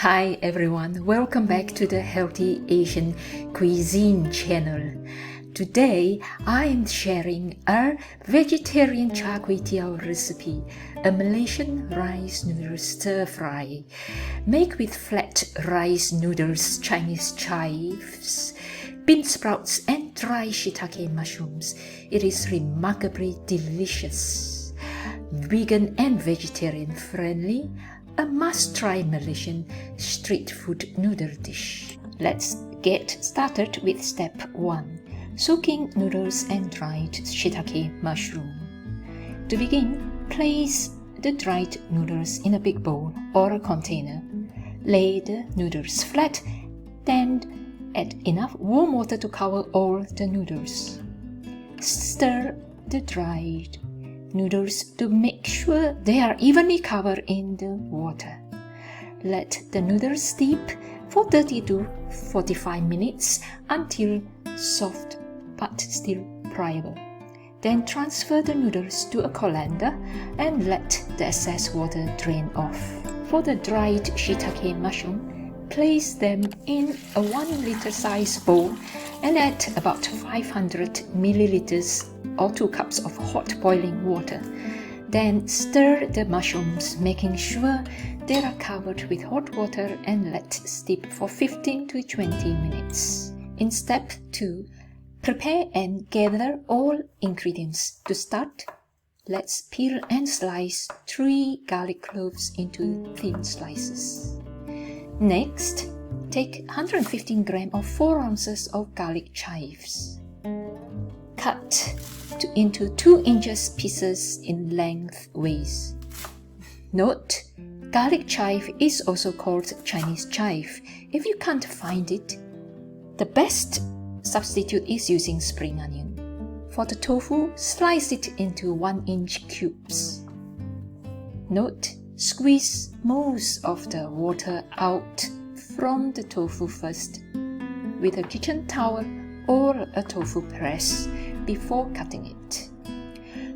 Hi everyone, welcome back to the Healthy Asian Cuisine channel. Today I am sharing a vegetarian char kway teow recipe, a Malaysian rice noodle stir-fry. Made with flat rice noodles, Chinese chives, bean sprouts and dry shiitake mushrooms. It is remarkably delicious. Vegan and vegetarian friendly, a must-try Malaysian street food noodle dish. Let's get started with step 1. Soaking noodles and dried shiitake mushroom. To begin, place the dried noodles in a big bowl or a container. Lay the noodles flat, then add enough warm water to cover all the noodles. Stir the dried noodles to make sure they are evenly covered in the water. Let the noodles steep for 30 to 45 minutes until soft but still pliable. Then transfer the noodles to a colander and let the excess water drain off. For the dried shiitake mushroom, place them in a 1 liter size bowl and add about 500 milliliters or 2 cups of hot boiling water. Then stir the mushrooms, making sure they are covered with hot water and let steep for 15 to 20 minutes. In step 2, prepare and gather all ingredients. To start, let's peel and slice 3 garlic cloves into thin slices. Next, take 115 grams or 4 ounces of garlic chives. Cut into 2 inches pieces in lengthways. Note, garlic chive is also called Chinese chive. If you can't find it, the best substitute is using spring onion. For the tofu, slice it into 1-inch cubes. Note, squeeze most of the water out from the tofu first with a kitchen towel or a tofu press before cutting it.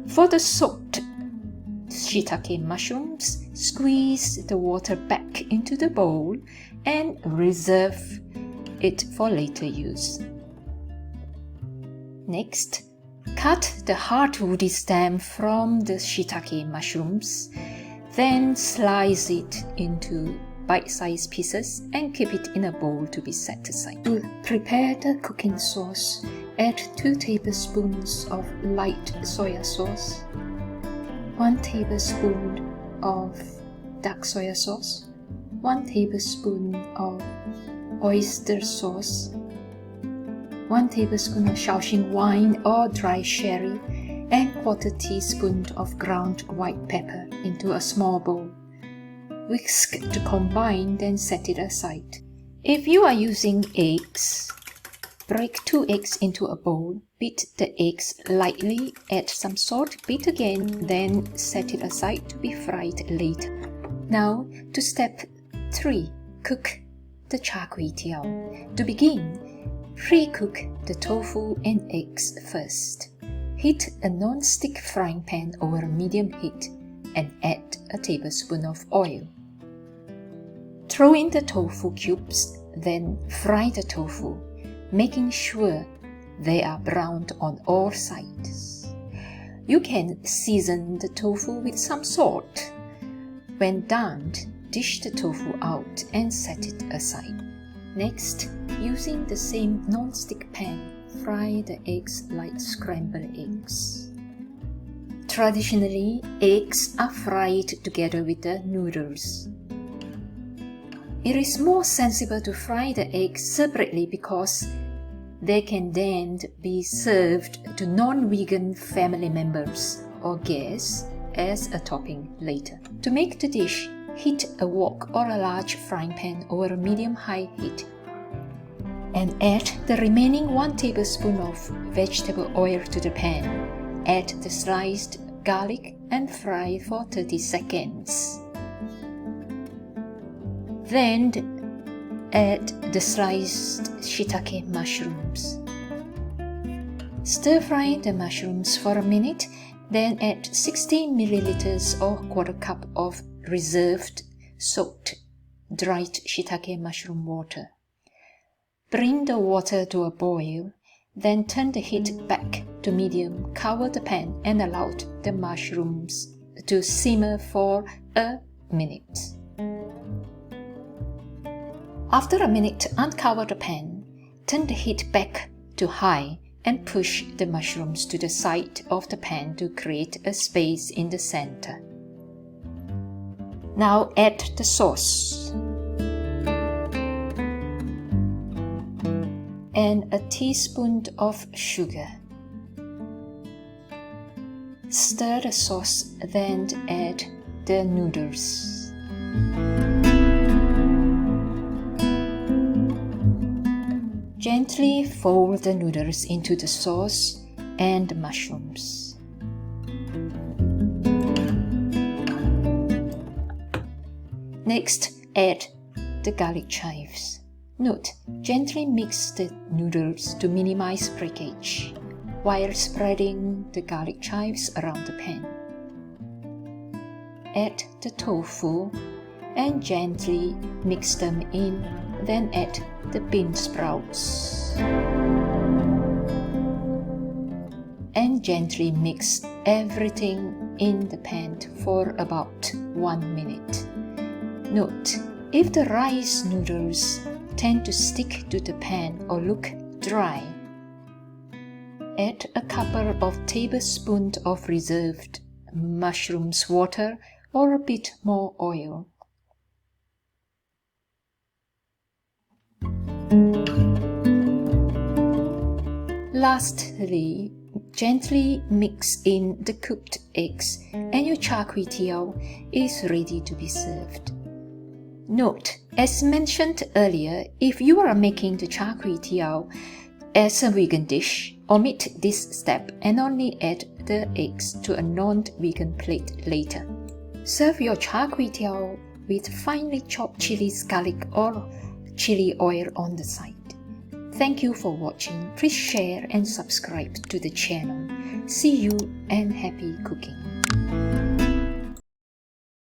For the soaked shiitake mushrooms, squeeze the water back into the bowl and reserve it for later use. Next, cut the hard woody stem from the shiitake mushrooms, then slice it into bite-sized pieces and keep it in a bowl to be set aside. To prepare the cooking sauce, add 2 tablespoons of light soya sauce, 1 tablespoon of dark soya sauce, 1 tablespoon of oyster sauce, 1 tablespoon of Shaoxing wine or dry sherry, and 1/4 teaspoon of ground white pepper into a small bowl. Whisk to combine, then set it aside. If you are using eggs, break 2 eggs into a bowl, beat the eggs lightly, add some salt, beat again, then set it aside to be fried later. Now to step 3, cook the char kway teow. To begin, pre-cook the tofu and eggs first. Heat a non-stick frying pan over medium heat and add a tablespoon of oil. Throw in the tofu cubes, then fry the tofu, making sure they are browned on all sides. You can season the tofu with some salt. When done, dish the tofu out and set it aside. Next, using the same non-stick pan, fry the eggs like scrambled eggs. Traditionally, eggs are fried together with the noodles. It is more sensible to fry the eggs separately because they can then be served to non-vegan family members or guests as a topping later. To make the dish, heat a wok or a large frying pan over a medium-high heat and add the remaining 1 tablespoon of vegetable oil to the pan. Add the sliced garlic and fry for 30 seconds. Then add the sliced shiitake mushrooms. Stir-fry the mushrooms for a minute, then add 60 milliliters or 1/4 cup of reserved soaked dried shiitake mushroom water. Bring the water to a boil, then turn the heat back to medium, cover the pan and allow the mushrooms to simmer for a minute. After a minute, uncover the pan, turn the heat back to high and push the mushrooms to the side of the pan to create a space in the center. Now add the sauce and a teaspoon of sugar. Stir the sauce, then add the noodles. Gently fold the noodles into the sauce and the mushrooms. Next, add the garlic chives. Note, gently mix the noodles to minimize breakage while spreading the garlic chives around the pan. Add the tofu and gently mix them in, then add the bean sprouts. And gently mix everything in the pan for about 1 minute. Note, if the rice noodles tend to stick to the pan or look dry, add a couple of tablespoons of reserved mushrooms water or a bit more oil. Lastly, gently mix in the cooked eggs and your char kway teow is ready to be served. Note, as mentioned earlier, if you are making the char kway teow as a vegan dish, omit this step and only add the eggs to a non-vegan plate later. Serve your char kway teow with finely chopped chilies, garlic or chili oil on the side. Thank you for watching. Please share and subscribe to the channel. See you and happy cooking.